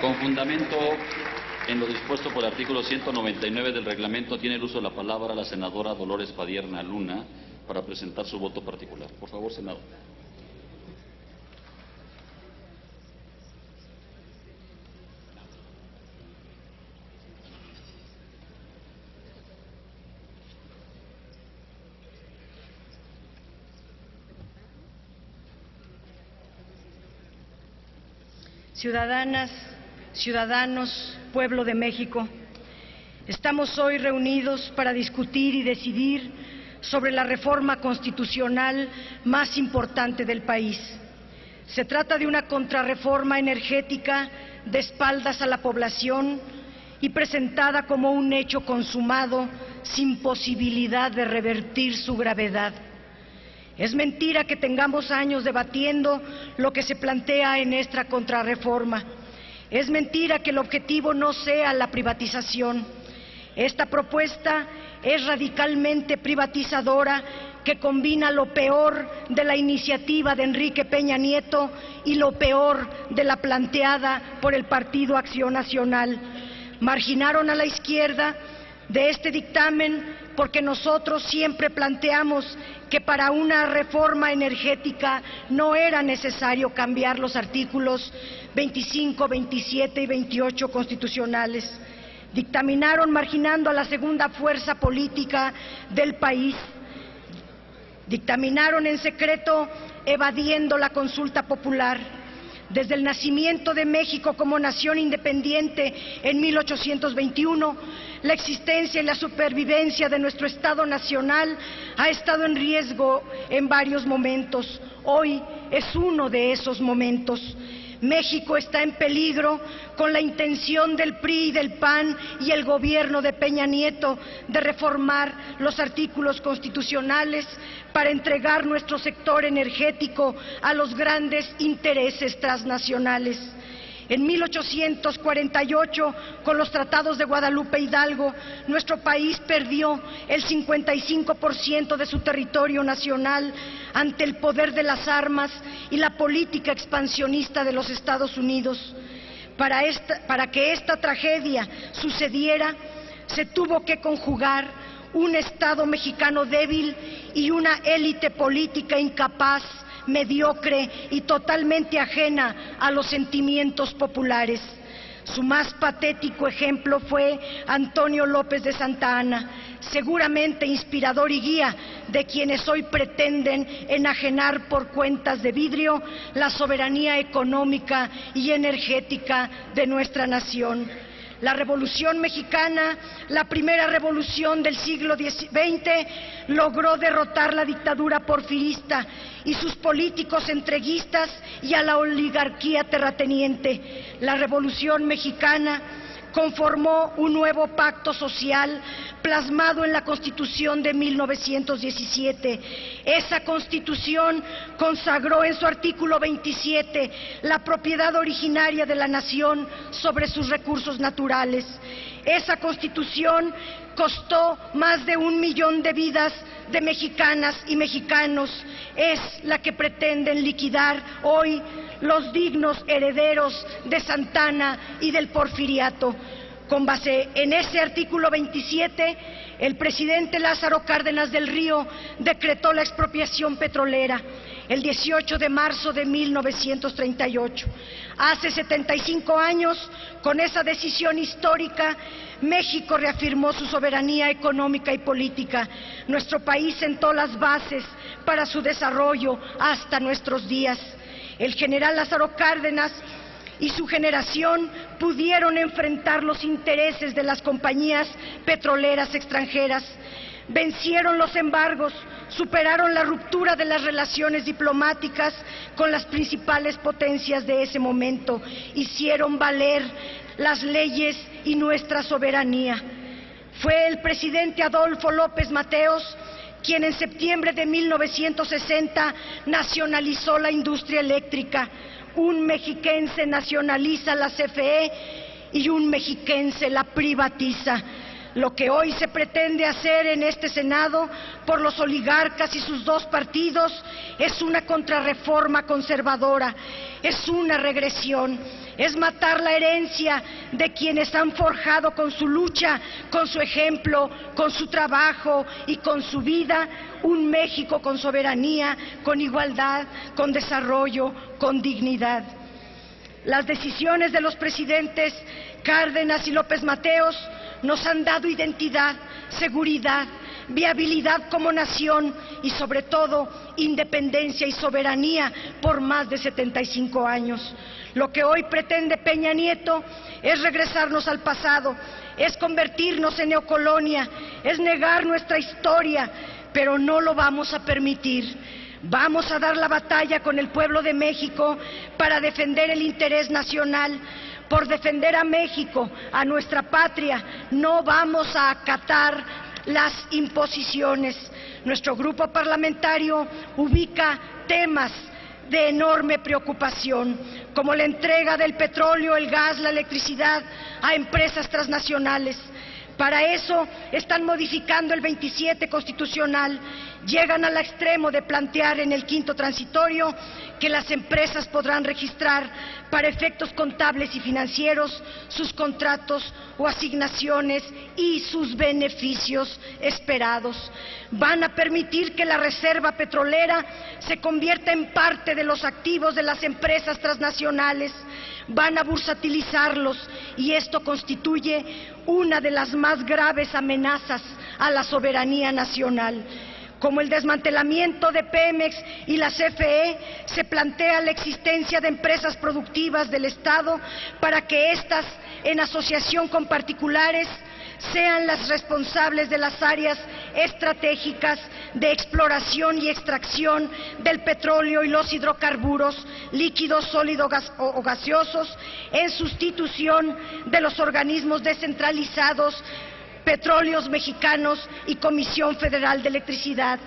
Con fundamento en lo dispuesto por el artículo 199 del reglamento, tiene el uso de la palabra la senadora Dolores Padierna Luna para presentar su voto particular. Por favor, senador. Ciudadanas, ciudadanos, pueblo de México, estamos hoy reunidos para discutir y decidir sobre la reforma constitucional más importante del país. Se trata de una contrarreforma energética de espaldas a la población y presentada como un hecho consumado sin posibilidad de revertir su gravedad. Es mentira que tengamos años debatiendo lo que se plantea en esta contrarreforma. Es mentira que el objetivo no sea la privatización. Esta propuesta es radicalmente privatizadora, que combina lo peor de la iniciativa de Enrique Peña Nieto y lo peor de la planteada por el Partido Acción Nacional. Marginaron a la izquierda de este dictamen porque nosotros siempre planteamos que para una reforma energética no era necesario cambiar los artículos 25, 27 y 28 constitucionales. Dictaminaron marginando a la segunda fuerza política del país. Dictaminaron en secreto, evadiendo la consulta popular. Desde el nacimiento de México como nación independiente en 1821, la existencia y la supervivencia de nuestro Estado nacional ha estado en riesgo en varios momentos. Hoy es uno de esos momentos. México está en peligro con la intención del PRI y del PAN y el gobierno de Peña Nieto de reformar los artículos constitucionales para entregar nuestro sector energético a los grandes intereses transnacionales. En 1848, con los tratados de Guadalupe Hidalgo, nuestro país perdió el 55% de su territorio nacional ante el poder de las armas y la política expansionista de los Estados Unidos. Para que esta tragedia sucediera, se tuvo que conjugar un Estado mexicano débil y una élite política incapaz, mediocre y totalmente ajena a los sentimientos populares. Su más patético ejemplo fue Antonio López de Santa Anna, seguramente inspirador y guía de quienes hoy pretenden enajenar por cuentas de vidrio la soberanía económica y energética de nuestra nación. La Revolución Mexicana, la primera revolución del siglo XX, logró derrotar la dictadura porfirista y sus políticos entreguistas y a la oligarquía terrateniente. La Revolución Mexicana conformó un nuevo pacto social plasmado en la Constitución de 1917. Esa Constitución consagró en su artículo 27 la propiedad originaria de la nación sobre sus recursos naturales. Esa Constitución costó más de 1 millón de vidas de mexicanas y mexicanos. Es la que pretenden liquidar hoy los dignos herederos de Santa Anna y del porfiriato. Con base en ese artículo 27, el presidente Lázaro Cárdenas del Río decretó la expropiación petrolera el 18 de marzo de 1938. Hace 75 años, con esa decisión histórica, México reafirmó su soberanía económica y política. Nuestro país sentó las bases para su desarrollo hasta nuestros días. El general Lázaro Cárdenas y su generación pudieron enfrentar los intereses de las compañías petroleras extranjeras, vencieron los embargos, superaron la ruptura de las relaciones diplomáticas con las principales potencias de ese momento, hicieron valer las leyes y nuestra soberanía. Fue el presidente Adolfo López Mateos quien en septiembre de 1960 nacionalizó la industria eléctrica. Un mexiquense nacionaliza la CFE y un mexiquense la privatiza. Lo que hoy se pretende hacer en este Senado por los oligarcas y sus dos partidos es una contrarreforma conservadora, es una regresión. es matar la herencia de quienes han forjado con su lucha, con su ejemplo, con su trabajo y con su vida un México con soberanía, con igualdad, con desarrollo, con dignidad. Las decisiones de los presidentes Cárdenas y López Mateos nos han dado identidad, seguridad, viabilidad como nación y sobre todo independencia y soberanía por más de 75 años. Lo que hoy pretende Peña Nieto es regresarnos al pasado, es convertirnos en neocolonia, es negar nuestra historia, pero no lo vamos a permitir. Vamos a dar la batalla con el pueblo de México para defender el interés nacional, por defender a México, a nuestra patria. No vamos a acatar las imposiciones. Nuestro grupo parlamentario ubica temas de enorme preocupación, como la entrega del petróleo, el gas, la electricidad a empresas transnacionales. Para eso están modificando el 27 constitucional, llegan al extremo de plantear en el quinto transitorio que las empresas podrán registrar para efectos contables y financieros sus contratos o asignaciones y sus beneficios esperados. Van a permitir que la reserva petrolera se convierta en parte de los activos de las empresas transnacionales, van a bursatilizarlos y esto constituye una de las más graves amenazas a la soberanía nacional. Como el desmantelamiento de Pemex y la CFE, se plantea la existencia de empresas productivas del Estado para que éstas, en asociación con particulares, sean las responsables de las áreas estratégicas de exploración y extracción del petróleo y los hidrocarburos, líquidos, sólidos o gaseosos, en sustitución de los organismos descentralizados, Petróleos Mexicanos y Comisión Federal de Electricidad.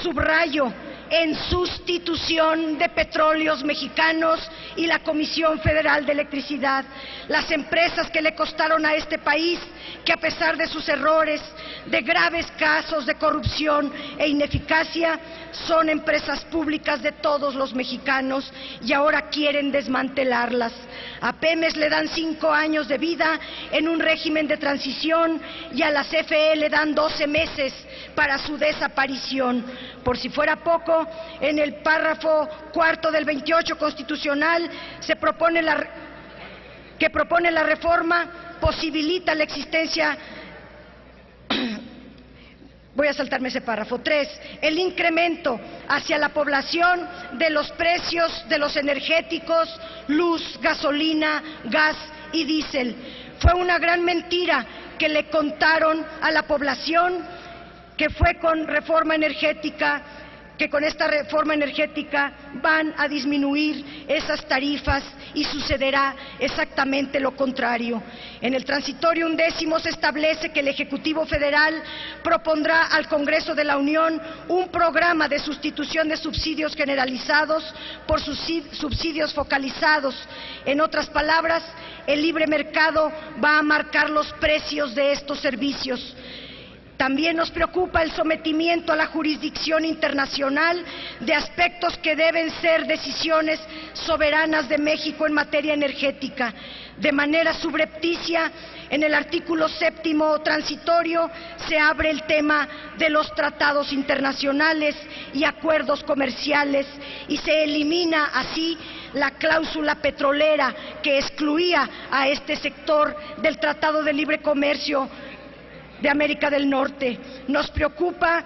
Subrayo, en sustitución de Petróleos Mexicanos y la Comisión Federal de Electricidad, las empresas que le costaron a este país, que a pesar de sus errores, de graves casos de corrupción e ineficacia, son empresas públicas de todos los mexicanos y ahora quieren desmantelarlas. A Pemex le dan 5 años de vida en un régimen de transición y a la CFE le dan 12 meses para su desaparición. Por si fuera poco, en el párrafo 4 del 28 constitucional se propone la reforma posibilita la existencia. Voy a saltarme ese párrafo. 3. El incremento hacia la población de los precios de los energéticos, luz, gasolina, gas y diésel. Fue una gran mentira que le contaron a la población que fue con reforma energética, que con esta reforma energética van a disminuir esas tarifas y sucederá exactamente lo contrario. En el transitorio 11º se establece que el Ejecutivo Federal propondrá al Congreso de la Unión un programa de sustitución de subsidios generalizados por subsidios focalizados. En otras palabras, el libre mercado va a marcar los precios de estos servicios. También nos preocupa el sometimiento a la jurisdicción internacional de aspectos que deben ser decisiones soberanas de México en materia energética. De manera subrepticia, en el artículo 7º transitorio se abre el tema de los tratados internacionales y acuerdos comerciales y se elimina así la cláusula petrolera que excluía a este sector del Tratado de Libre Comercio de América del Norte. Nos preocupa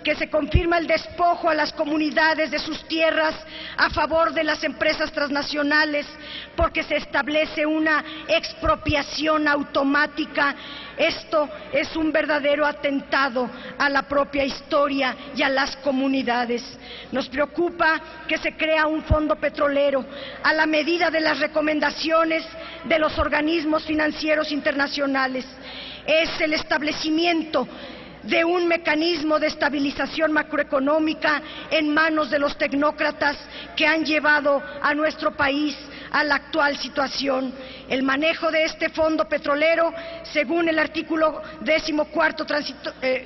que se confirma el despojo a las comunidades de sus tierras a favor de las empresas transnacionales, porque se establece una expropiación automática. Esto es un verdadero atentado a la propia historia y a las comunidades. Nos preocupa que se crea un fondo petrolero a la medida de las recomendaciones de los organismos financieros internacionales. Es el establecimiento de un mecanismo de estabilización macroeconómica en manos de los tecnócratas que han llevado a nuestro país a la actual situación. El manejo de este fondo petrolero, según el artículo 14º,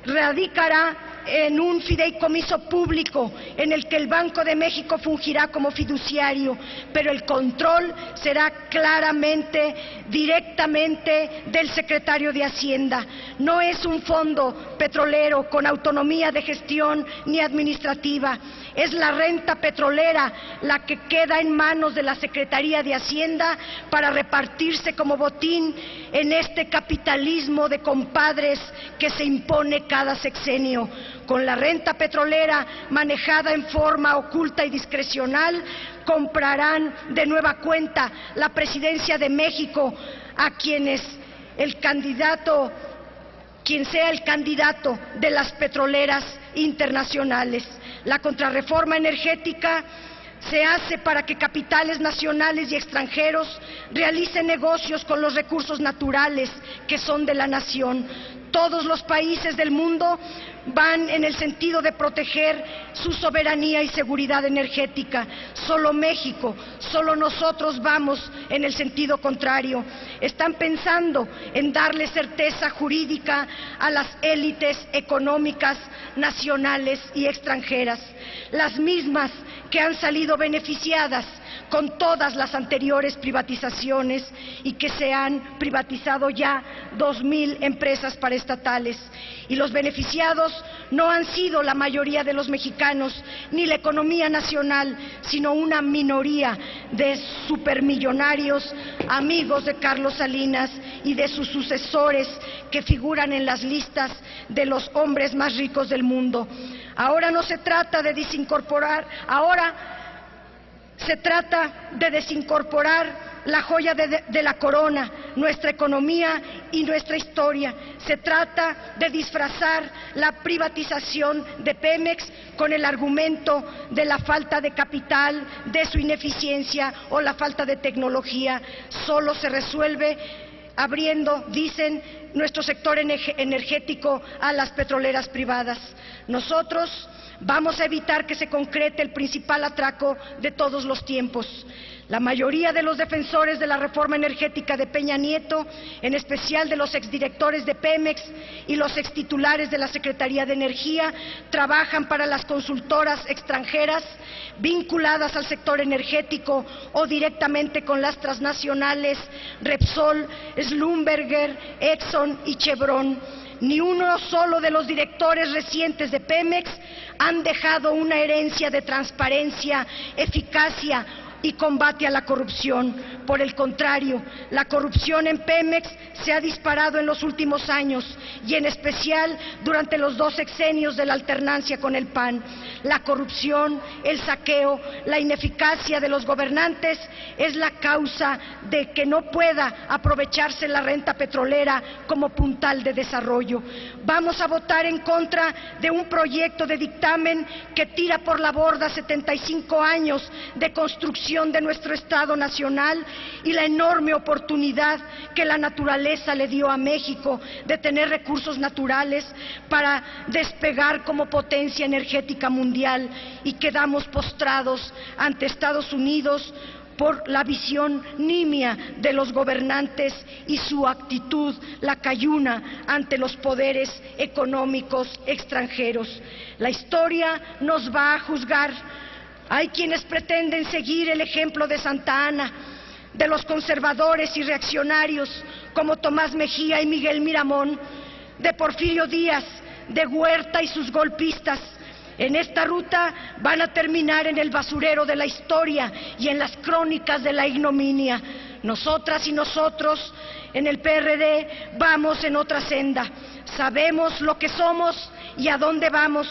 radicará en un fideicomiso público en el que el Banco de México fungirá como fiduciario, pero el control será claramente, directamente del secretario de Hacienda. No es un fondo petrolero con autonomía de gestión ni administrativa. Es la renta petrolera la que queda en manos de la Secretaría de Hacienda para repartirse como botín en este capitalismo de compadres que se impone cada sexenio. Con la renta petrolera manejada en forma oculta y discrecional, comprarán de nueva cuenta la presidencia de México a quien sea el candidato de las petroleras internacionales. La contrarreforma energética se hace para que capitales nacionales y extranjeros realicen negocios con los recursos naturales que son de la nación. Todos los países del mundo van en el sentido de proteger su soberanía y seguridad energética. Solo México, solo nosotros vamos en el sentido contrario. Están pensando en darle certeza jurídica a las élites económicas nacionales y extranjeras, las mismas que han salido beneficiadas con todas las anteriores privatizaciones y que se han privatizado ya 2,000 empresas paraestatales. Y los beneficiados no han sido la mayoría de los mexicanos ni la economía nacional, sino una minoría de supermillonarios, amigos de Carlos Salinas y de sus sucesores que figuran en las listas de los hombres más ricos del mundo. Ahora no se trata de desincorporar, se trata de desincorporar la joya de la corona, nuestra economía y nuestra historia. Se trata de disfrazar la privatización de Pemex con el argumento de la falta de capital, de su ineficiencia o la falta de tecnología. Solo se resuelve abriendo, dicen, nuestro sector energético a las petroleras privadas. Nosotros vamos a evitar que se concrete el principal atraco de todos los tiempos. La mayoría de los defensores de la reforma energética de Peña Nieto, en especial de los exdirectores de Pemex y los extitulares de la Secretaría de Energía, trabajan para las consultoras extranjeras vinculadas al sector energético o directamente con las transnacionales Repsol, Schlumberger, Exxon y Chevron. Ni uno solo de los directores recientes de Pemex han dejado una herencia de transparencia, eficacia y combate a la corrupción. Por el contrario, la corrupción en Pemex se ha disparado en los últimos años y en especial durante los 2 sexenios de la alternancia con el PAN. La corrupción, el saqueo, la ineficacia de los gobernantes es la causa de que no pueda aprovecharse la renta petrolera como puntal de desarrollo. Vamos a votar en contra de un proyecto de dictamen que tira por la borda 75 años de construcción de nuestro Estado nacional y la enorme oportunidad que la naturaleza le dio a México de tener recursos naturales para despegar como potencia energética mundial, y quedamos postrados ante Estados Unidos por la visión nimia de los gobernantes y su actitud lacayuna ante los poderes económicos extranjeros. La historia nos va a juzgar. Hay quienes pretenden seguir el ejemplo de Santa Ana, de los conservadores y reaccionarios como Tomás Mejía y Miguel Miramón, de Porfirio Díaz, de Huerta y sus golpistas. En esta ruta van a terminar en el basurero de la historia y en las crónicas de la ignominia. Nosotras y nosotros en el PRD vamos en otra senda. Sabemos lo que somos y a dónde vamos.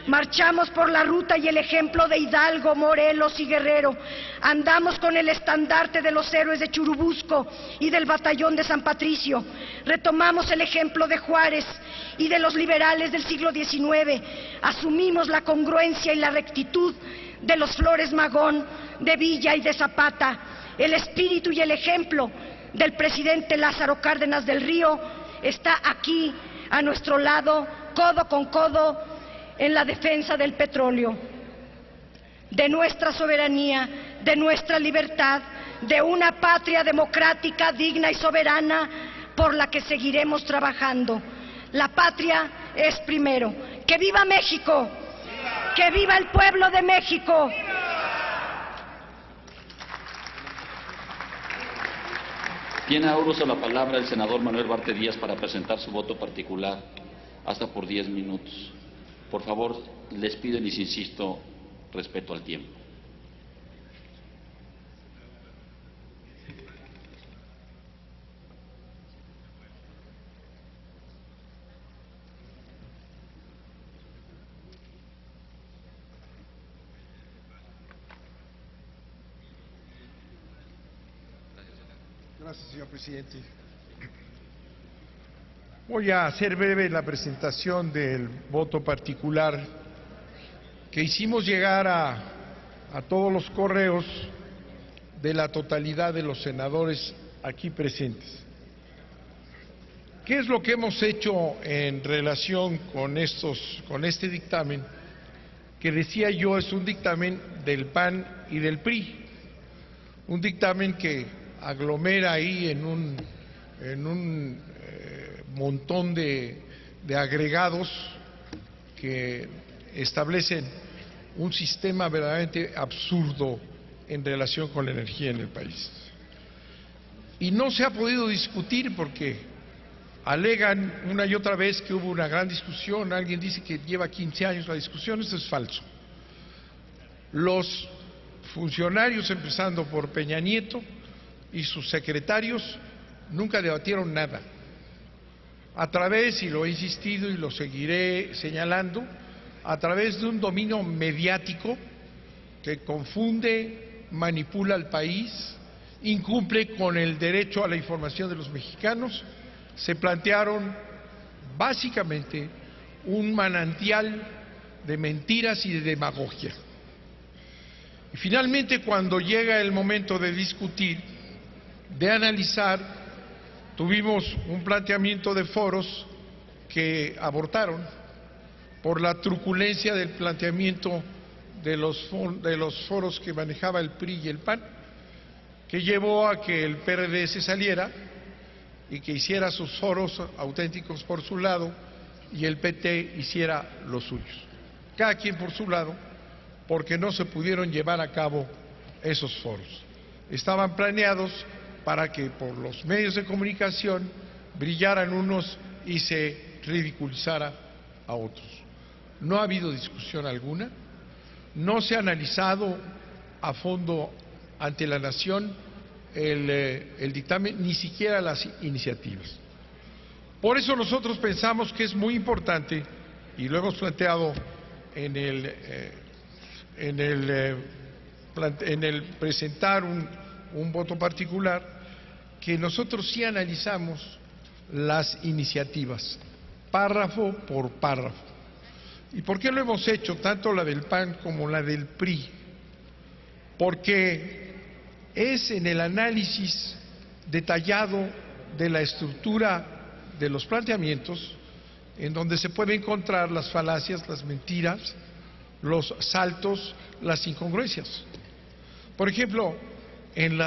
Marchamos por la ruta y el ejemplo de Hidalgo, Morelos y Guerrero. Andamos con el estandarte de los héroes de Churubusco y del batallón de San Patricio. Retomamos el ejemplo de Juárez y de los liberales del siglo XIX. Asumimos la congruencia y la rectitud de los Flores Magón, de Villa y de Zapata. El espíritu y el ejemplo del presidente Lázaro Cárdenas del Río está aquí a nuestro lado, codo con codo, en la defensa del petróleo, de nuestra soberanía, de nuestra libertad, de una patria democrática, digna y soberana por la que seguiremos trabajando. La patria es primero. ¡Que viva México! ¡Que viva el pueblo de México! Tiene ahora uso la palabra el senador Manuel Barte Díaz para presentar su voto particular, hasta por 10 minutos. Por favor, les pido y les insisto respeto al tiempo. Gracias, señor presidente. Voy a hacer breve la presentación del voto particular que hicimos llegar a todos los correos de la totalidad de los senadores aquí presentes. ¿Qué es lo que hemos hecho en relación con este dictamen? Que decía yo es un dictamen del PAN y del PRI, un dictamen que aglomera ahí en un montón de agregados que establecen un sistema verdaderamente absurdo en relación con la energía en el país. Y no se ha podido discutir porque alegan una y otra vez que hubo una gran discusión. Alguien dice que lleva 15 años la discusión. Eso es falso. Los funcionarios, empezando por Peña Nieto y sus secretarios, nunca debatieron nada. A través, y lo he insistido y lo seguiré señalando, a través de un dominio mediático que confunde, manipula al país, incumple con el derecho a la información de los mexicanos, se plantearon básicamente un manantial de mentiras y de demagogia. Y finalmente, cuando llega el momento de discutir, de analizar, tuvimos un planteamiento de foros que abortaron por la truculencia del planteamiento de los foros que manejaba el PRI y el PAN, que llevó a que el PRD se saliera y que hiciera sus foros auténticos por su lado y el PT hiciera los suyos. Cada quien por su lado, porque no se pudieron llevar a cabo esos foros. Estaban planeados para que por los medios de comunicación brillaran unos y se ridiculizara a otros. No ha habido discusión alguna, no se ha analizado a fondo ante la nación el dictamen, ni siquiera las iniciativas. Por eso nosotros pensamos que es muy importante, y lo hemos planteado en el presentar un voto particular, que nosotros sí analizamos las iniciativas, párrafo por párrafo. ¿Y por qué lo hemos hecho, tanto la del PAN como la del PRI? Porque es en el análisis detallado de la estructura de los planteamientos en donde se pueden encontrar las falacias, las mentiras, los saltos, las incongruencias. Por ejemplo, en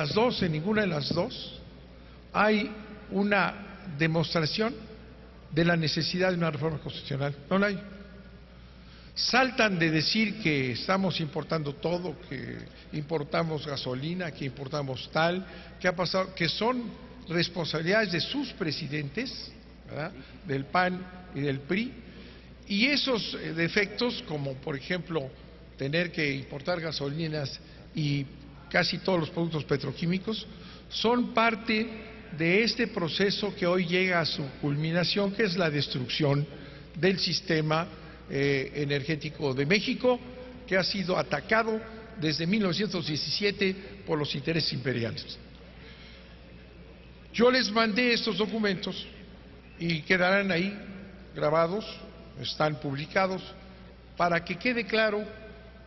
ninguna de las dos, hay una demostración de la necesidad de una reforma constitucional. No la hay. Saltan de decir que estamos importando todo, que importamos gasolina, que importamos tal, que ha pasado, que son responsabilidades de sus presidentes, ¿verdad?, del PAN y del PRI, y esos defectos, como por ejemplo tener que importar gasolinas y casi todos los productos petroquímicos, son parte de este proceso que hoy llega a su culminación, que es la destrucción del sistema energético de México, que ha sido atacado desde 1917 por los intereses imperiales. Yo les mandé estos documentos y quedarán ahí grabados, están publicados, para que quede claro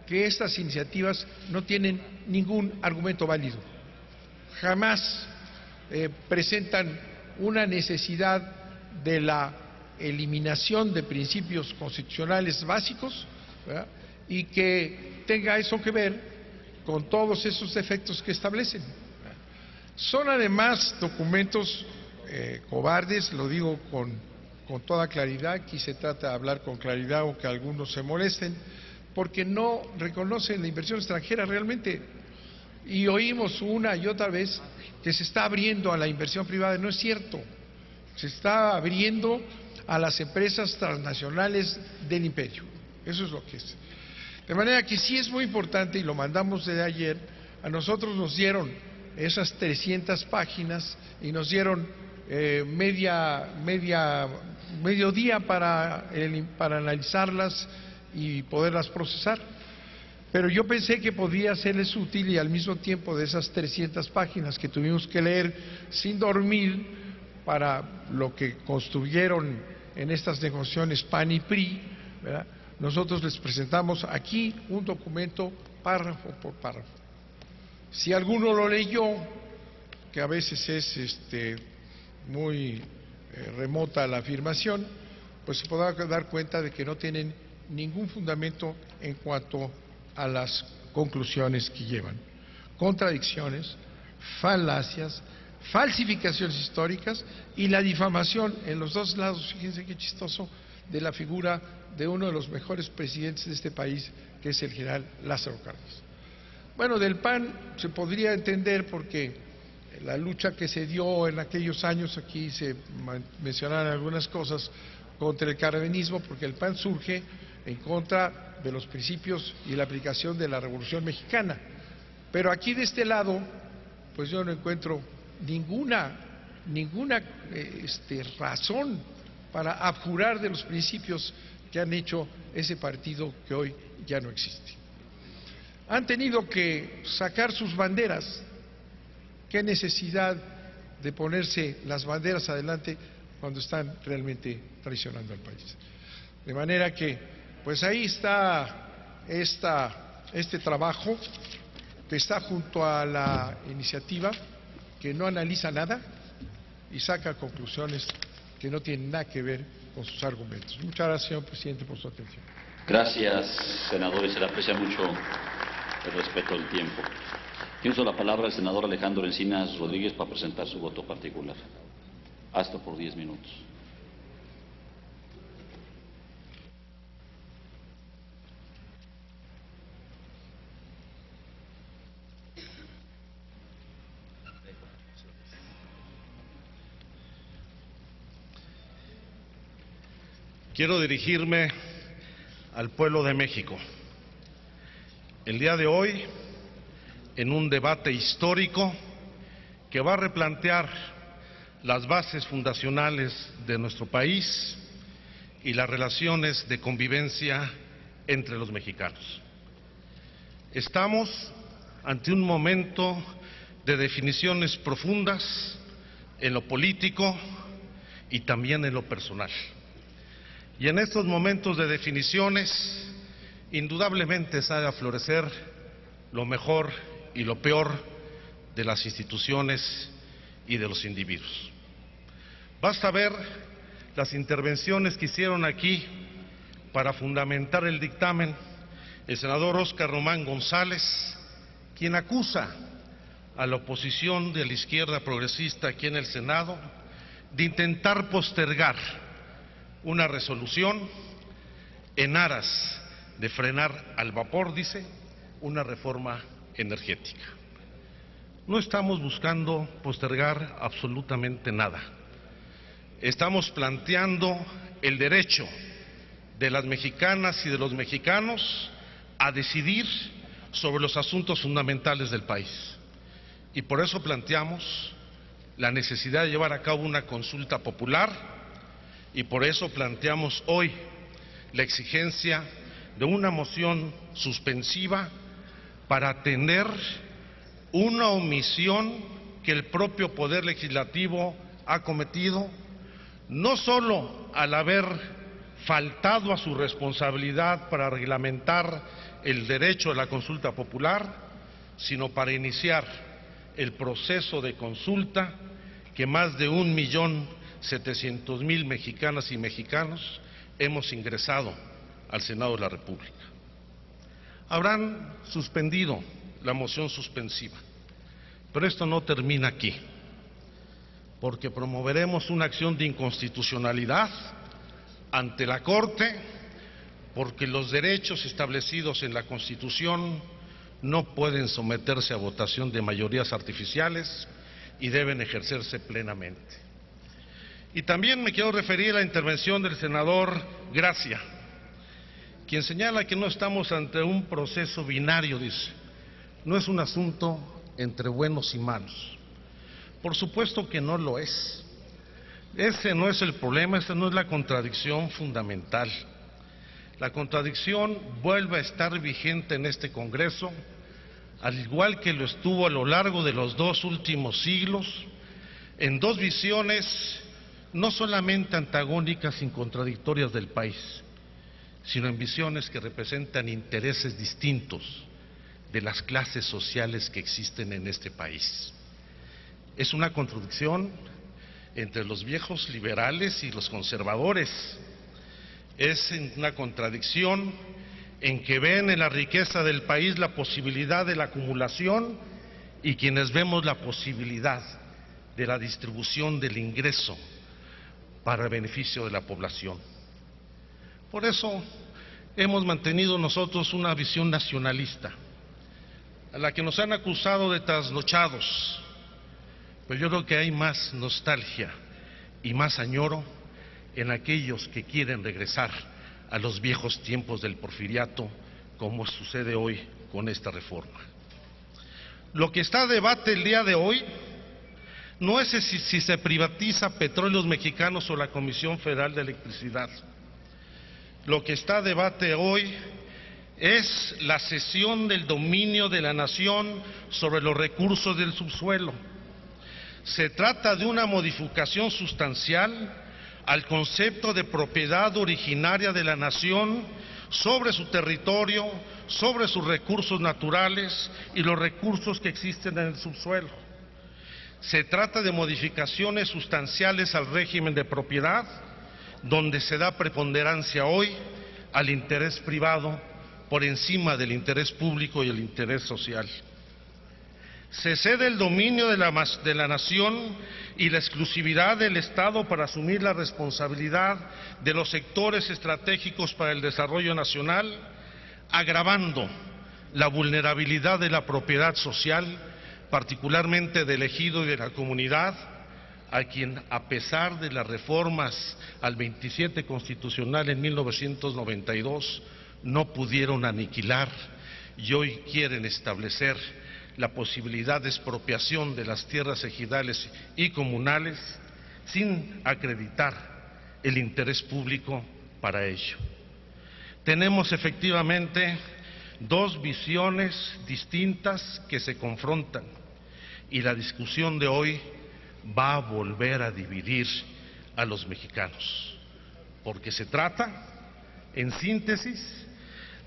que estas iniciativas no tienen ningún argumento válido. Jamás presentan una necesidad de la eliminación de principios constitucionales básicos, ¿verdad?, y que tenga eso que ver con todos esos defectos que establecen. Son además documentos cobardes, lo digo con con toda claridad. Aquí se trata de hablar con claridad, aunque algunos se molesten, porque no reconocen la inversión extranjera realmente. Y oímos una y otra vez que se está abriendo a la inversión privada. No es cierto. Se está abriendo a las empresas transnacionales del imperio. Eso es lo que es. De manera que sí es muy importante, y lo mandamos desde ayer. A nosotros nos dieron esas 300 páginas y nos dieron medio día para analizarlas y poderlas procesar. Pero yo pensé que podía serles útil, y al mismo tiempo de esas 300 páginas que tuvimos que leer sin dormir para lo que construyeron en estas negociaciones PAN y PRI, ¿verdad?, nosotros les presentamos aquí un documento párrafo por párrafo. Si alguno lo leyó, que a veces es muy remota la afirmación, pues se podrá dar cuenta de que no tienen ningún fundamento en cuanto a las conclusiones que llevan. Contradicciones, falacias, falsificaciones históricas y la difamación en los dos lados. Fíjense qué chistoso, de la figura de uno de los mejores presidentes de este país, que es el general Lázaro Cárdenas. Bueno, del PAN se podría entender porque la lucha que se dio en aquellos años, aquí se mencionaron algunas cosas contra el cardenismo, porque el PAN surge en contra de los principios y la aplicación de la Revolución Mexicana. Pero aquí de este lado, pues yo no encuentro ninguna razón para abjurar de los principios que han hecho ese partido que hoy ya no existe. Han tenido que sacar sus banderas. ¿Qué necesidad de ponerse las banderas adelante cuando están realmente traicionando al país? De manera que, pues ahí está este trabajo que está junto a la iniciativa, que no analiza nada y saca conclusiones que no tienen nada que ver con sus argumentos. Muchas gracias, señor presidente, por su atención. Gracias, senadores. Se le aprecia mucho el respeto al tiempo. Tiene la palabra el senador Alejandro Encinas Rodríguez para presentar su voto particular. Hasta por 10 minutos. Quiero dirigirme al pueblo de México. El día de hoy, en un debate histórico que va a replantear las bases fundacionales de nuestro país y las relaciones de convivencia entre los mexicanos. Estamos ante un momento de definiciones profundas en lo político y también en lo personal. Y en estos momentos de definiciones, indudablemente sale a florecer lo mejor y lo peor de las instituciones y de los individuos. Basta ver las intervenciones que hicieron aquí para fundamentar el dictamen el senador Óscar Román González, quien acusa a la oposición de la izquierda progresista aquí en el Senado de intentar postergar una resolución en aras de frenar al vapor, dice, una reforma energética. No estamos buscando postergar absolutamente nada. Estamos planteando el derecho de las mexicanas y de los mexicanos a decidir sobre los asuntos fundamentales del país. Y por eso planteamos la necesidad de llevar a cabo una consulta popular, y por eso planteamos hoy la exigencia de una moción suspensiva para atender una omisión que el propio Poder Legislativo ha cometido, no solo al haber faltado a su responsabilidad para reglamentar el derecho a la consulta popular, sino para iniciar el proceso de consulta que más de 1.700.000 mexicanas y mexicanos hemos ingresado al Senado de la República. Habrán suspendido la moción suspensiva, pero esto no termina aquí. porque promoveremos una acción de inconstitucionalidad ante la Corte, porque los derechos establecidos en la Constitución no pueden someterse a votación de mayorías artificiales y deben ejercerse plenamente. Y también me quiero referir a la intervención del senador Gracia, quien señala que no estamos ante un proceso binario, dice. No es un asunto entre buenos y malos. Por supuesto que no lo es. Ese no es el problema, esa no es la contradicción fundamental. La contradicción vuelve a estar vigente en este Congreso, al igual que lo estuvo a lo largo de los 2 últimos siglos, en 2 visiones no solamente antagónicas y contradictorias del país, sino en visiones que representan intereses distintos de las clases sociales que existen en este país. Es una contradicción entre los viejos liberales y los conservadores. Es una contradicción en que ven en la riqueza del país la posibilidad de la acumulación y quienes vemos la posibilidad de la distribución del ingreso para el beneficio de la población. Por eso hemos mantenido nosotros una visión nacionalista, a la que nos han acusado de trasnochados, pero yo creo que hay más nostalgia y más añoro en aquellos que quieren regresar a los viejos tiempos del porfiriato, como sucede hoy con esta reforma. Lo que está a debate el día de hoy no es si se privatiza Petróleos Mexicanos o la Comisión Federal de Electricidad. Lo que está a debate hoy es la cesión del dominio de la nación sobre los recursos del subsuelo. Se trata de una modificación sustancial al concepto de propiedad originaria de la nación sobre su territorio, sobre sus recursos naturales y los recursos que existen en el subsuelo. Se trata de modificaciones sustanciales al régimen de propiedad, donde se da preponderancia hoy al interés privado por encima del interés público y el interés social. Se cede el dominio de la nación y la exclusividad del Estado para asumir la responsabilidad de los sectores estratégicos para el desarrollo nacional, agravando la vulnerabilidad de la propiedad social, particularmente del ejido y de la comunidad, a quien, a pesar de las reformas al 27 constitucional en 1992, no pudieron aniquilar y hoy quieren establecer la posibilidad de expropiación de las tierras ejidales y comunales sin acreditar el interés público para ello. Tenemos efectivamente 2 visiones distintas que se confrontan y la discusión de hoy va a volver a dividir a los mexicanos, porque se trata, en síntesis,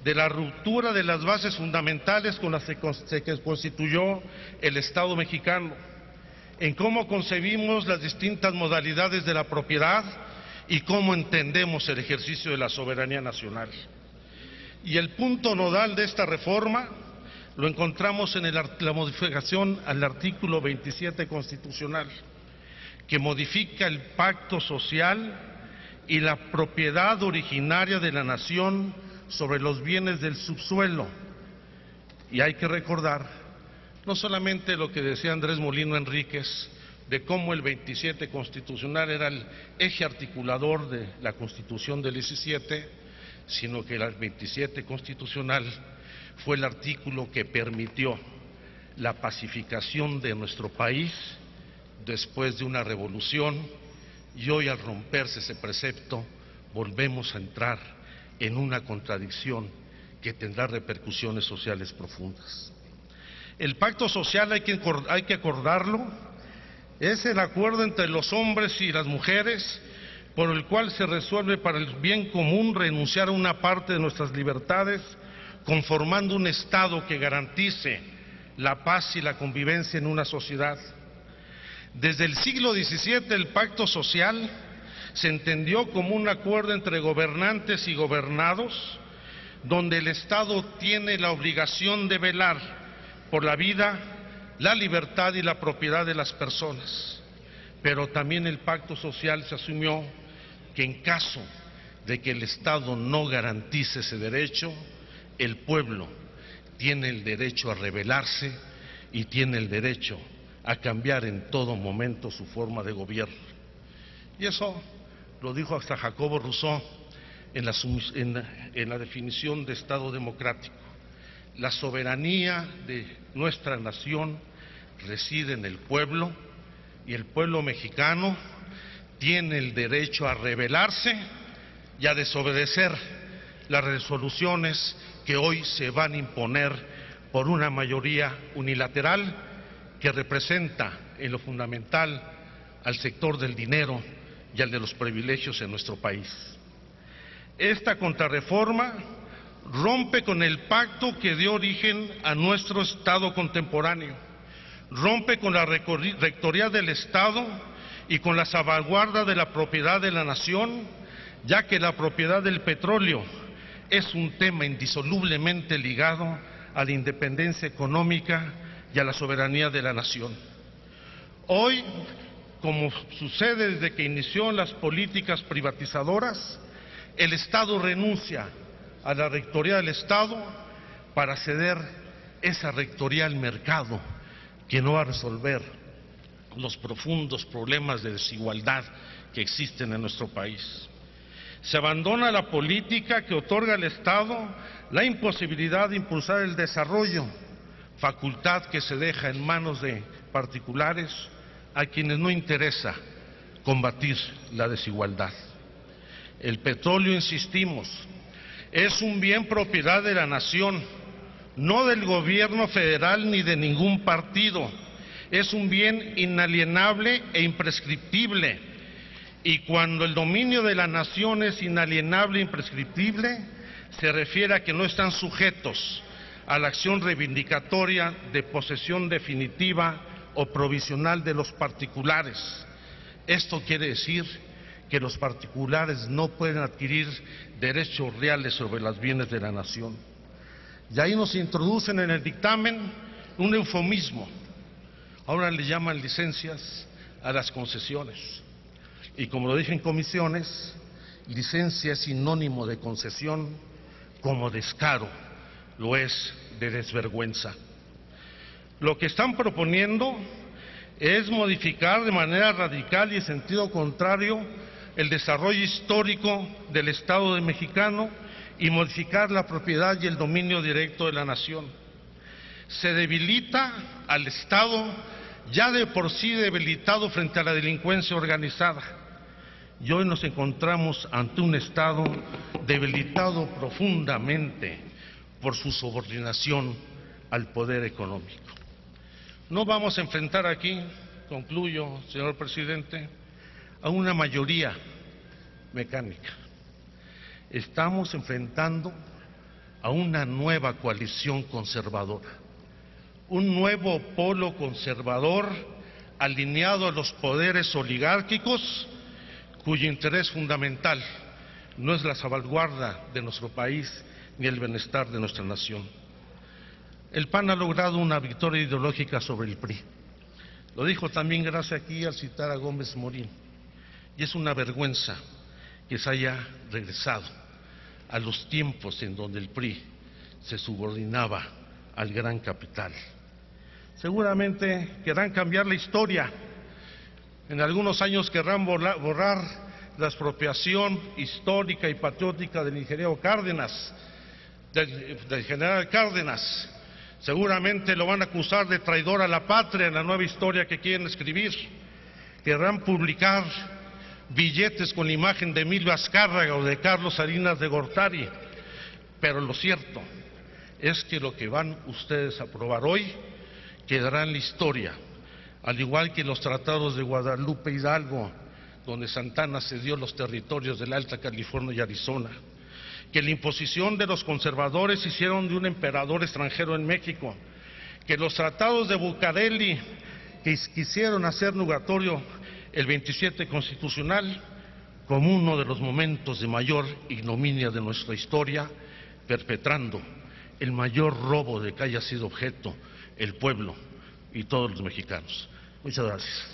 de la ruptura de las bases fundamentales con las que se constituyó el Estado mexicano, en cómo concebimos las distintas modalidades de la propiedad y cómo entendemos el ejercicio de la soberanía nacional. Y el punto nodal de esta reforma lo encontramos en la modificación al artículo 27 constitucional, que modifica el pacto social y la propiedad originaria de la nación sobre los bienes del subsuelo. Y hay que recordar no solamente lo que decía Andrés Molino Enríquez, de cómo el 27 constitucional era el eje articulador de la Constitución del 17, sino que el 27 constitucional fue el artículo que permitió la pacificación de nuestro país después de una revolución, y hoy, al romperse ese precepto, volvemos a entrar en una contradicción que tendrá repercusiones sociales profundas. El pacto social, hay que acordarlo, es el acuerdo entre los hombres y las mujeres por el cual se resuelve para el bien común renunciar a una parte de nuestras libertades, conformando un Estado que garantice la paz y la convivencia en una sociedad. Desde el siglo XVII el pacto social se entendió como un acuerdo entre gobernantes y gobernados, donde el Estado tiene la obligación de velar por la vida, la libertad y la propiedad de las personas. pero también el pacto social se asumió que en caso de que el Estado no garantice ese derecho, el pueblo tiene el derecho a rebelarse y tiene el derecho a cambiar en todo momento su forma de gobierno. Y eso lo dijo hasta Jacobo Rousseau en la definición de Estado democrático. La soberanía de nuestra nación reside en el pueblo y el pueblo mexicano tiene el derecho a rebelarse y a desobedecer las resoluciones que hoy se van a imponer por una mayoría unilateral que representa en lo fundamental al sector del dinero y al de los privilegios en nuestro país. Esta contrarreforma rompe con el pacto que dio origen a nuestro Estado contemporáneo, rompe con la rectoría del Estado y con la salvaguarda de la propiedad de la nación, ya que la propiedad del petróleo es un tema indisolublemente ligado a la independencia económica y a la soberanía de la nación. Hoy, como sucede desde que inició las políticas privatizadoras, el Estado renuncia a la rectoría del Estado para ceder esa rectoría al mercado, que no va a resolver los profundos problemas de desigualdad que existen en nuestro país. Se abandona la política que otorga al Estado la imposibilidad de impulsar el desarrollo, facultad que se deja en manos de particulares a quienes no interesa combatir la desigualdad. El petróleo, insistimos, es un bien propiedad de la nación, no del gobierno federal ni de ningún partido. Es un bien inalienable e imprescriptible. Y cuando el dominio de la nación es inalienable e imprescriptible, se refiere a que no están sujetos a la acción reivindicatoria de posesión definitiva o provisional de los particulares. Esto quiere decir que los particulares no pueden adquirir derechos reales sobre los bienes de la nación. Y ahí nos introducen en el dictamen un eufemismo. Ahora le llaman licencias a las concesiones. Y como lo dije en comisiones, licencia es sinónimo de concesión, como descaro lo es de desvergüenza. Lo que están proponiendo es modificar de manera radical y en sentido contrario el desarrollo histórico del Estado mexicano y modificar la propiedad y el dominio directo de la nación. Se debilita al Estado ya de por sí debilitado frente a la delincuencia organizada. Y hoy nos encontramos ante un Estado debilitado profundamente por su subordinación al poder económico. No vamos a enfrentar aquí, concluyo, señor presidente, a una mayoría mecánica. Estamos enfrentando a una nueva coalición conservadora, un nuevo polo conservador alineado a los poderes oligárquicos, cuyo interés fundamental no es la salvaguarda de nuestro país ni el bienestar de nuestra nación. El PAN ha logrado una victoria ideológica sobre el PRI. Lo dijo también Gracia aquí al citar a Gómez Morín. Y es una vergüenza que se haya regresado a los tiempos en donde el PRI se subordinaba al gran capital. Seguramente querrán cambiar la historia. En algunos años querrán borrar la expropiación histórica y patriótica del ingeniero Cárdenas, del general Cárdenas. Seguramente lo van a acusar de traidor a la patria en la nueva historia que quieren escribir. Querrán publicar billetes con la imagen de Emilio Azcárraga o de Carlos Salinas de Gortari. Pero lo cierto es que lo que van ustedes a aprobar hoy quedará en la historia, al igual que los tratados de Guadalupe Hidalgo, donde Santana cedió los territorios de la Alta California y Arizona, que la imposición de los conservadores hicieron de un emperador extranjero en México, que los tratados de Bucareli que quisieron hacer nugatorio el 27 constitucional como uno de los momentos de mayor ignominia de nuestra historia, perpetrando el mayor robo de que haya sido objeto el pueblo y todos los mexicanos. Muchas gracias.